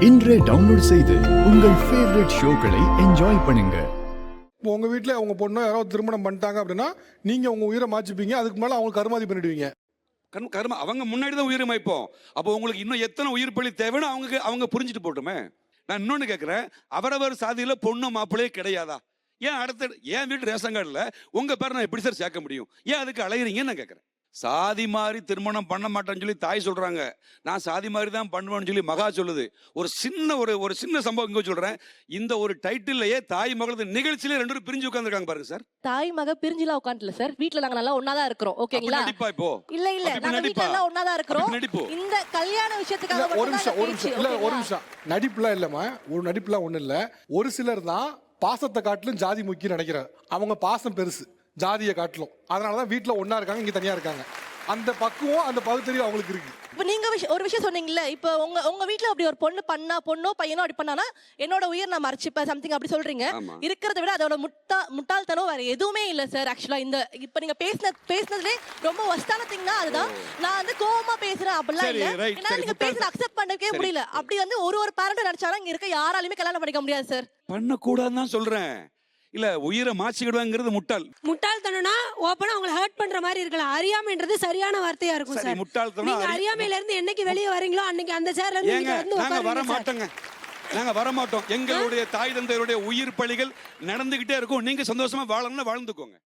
இன்றே டவுன்லோட் செய்து உங்கள் ஃபேவரட் ஷோக்களை என்ஜாய் பண்ணுங்க. இப்போ உங்கள் வீட்டில் அவங்க பொண்ணு யாராவது திருமணம் பண்ணிட்டாங்க அப்படின்னா நீங்கள் உங்கள் உயிரை மாற்றிப்பீங்க, அதுக்கு மேலே அவங்க கருமாதி பண்ணிடுவீங்க. கர்ம அவங்க முன்னாடி தான் உயிர் மாய்ப்போம். அப்போ உங்களுக்கு இன்னும் எத்தனை உயிர் பலி தேவைன்னு அவங்க புரிஞ்சுட்டு போட்டுமே. நான் இன்னொன்று கேட்குறேன், அவரவர் சாதியில் பொண்ணு மாப்பிள்ளையே கிடையாதா? ஏன் அடுத்த என் வீட்டு ரேஷன் கார்டில் உங்கள் பேரை நான் எப்படி சார் சேர்க்க முடியும்? ஏன் அதுக்கு அலையிறீங்கன்னு நான் கேட்குறேன். சாதி மாதிரி திருமணம் பண்ண மாட்டேன்னு சொல்லி தாய் சொல்றாங்க, நான் சாதி மாதிரி தான் பண்ணுவேன்னு சொல்லி மகா சொல்லுது. ஒரு சின்ன சம்பவம் இங்க சொல்றேன். இந்த ஒரு டைட்டில்லையே தாய் மகளது நிகழ்ச்சியிலே ரெண்டு பேரும் பிரிஞ்சு உட்கார்ந்துருக்காங்க பாருங்க சார். தாய் மக பிரிஞ்சுலாம் உட்காந்துல சார், வீட்ல நாங்க நல்லா ஒண்ணாதான் இருக்கிறோம். ஓகேங்களா? நடிப்பா இப்போ இல்ல நாங்க வீட்ல எல்லாம் ஒண்ணாதான் இருக்கிறோம். இந்த கல்யாண விஷயத்துக்காக ஒரு நிமிஷம் நடிப்புலாம் இல்லம்மா, ஒரு நடிப்புலாம் ஒண்ணு இல்ல. ஒரு சிலர் தான் பாசத்தை காட்டிலும் ஜாதி முக்கியம் நினைக்கிறார். அவங்க பாசம் பெருசு ஜாதியை காட்டிலும். அதனாலதான் வீட்டுல ஒன்னா இருக்காங்க, இங்க தனியா இருக்காங்க. அந்த பக்குவம் அந்த பகுத்தறிவு அவங்களுக்கு இருக்கு. இப்ப நீங்க ஒரு விஷயம் சொன்னீங்கல்ல, இப்ப உங்க வீட்ல அப்படி ஒரு பொண்ணோ பையனோ அப்படி பண்ணானா என்னோட உயிர் நான் மறைச்சிப்பேன் சம்திங் அப்படி சொல்றீங்க. இருக்கிறத விட அதோட முட்டாள்தனம் வேற எதுவுமே இல்ல சார். ஆக்சுவலா இந்த இப்ப நீங்க பேசினதுலே ரொம்ப ஒஸ்டான திங்னா அதுதான். நான் வந்து கோவமா பேசுறேன் அப்படிலாம் இல்ல. ஏன்னா நீங்க பேசுற அக்செப்ட் பண்ணவே முடியல. அப்படி வந்து ஒரு பேரண்ட் நினைச்சாலும் இங்க இருக்க யாராலுமே கல்யாணம் பண்ணிக்க முடியாது சார். பண்ணக்கூடாதுன்னு தான் சொல்றேன். இல்ல உயிரை மாச்சிக்கிடுவாங்கிறது முட்டாள்தனம்னா ஓப்பனா அவங்களை ஹர்ட் பண்ற மாதிரி இருக்கலாம். அறியாமைன்றது சரியான வார்த்தையா இருக்கும் சார். நீங்க அறியாமையில இருந்து என்னைக்கு வெளியே வரீங்களோ அன்னைக்கு அந்த சேர்ல இருந்து நீங்க வந்து நாங்க வர மாட்டோங்க. நாங்க வர மாட்டோம். எங்களுடைய தாய் தந்தையருடைய உயிர் பலிகள் நடந்துகிட்டே இருக்கும். நீங்க சந்தோஷமா வாழணும்னு வாழ்ந்துக்கோங்க.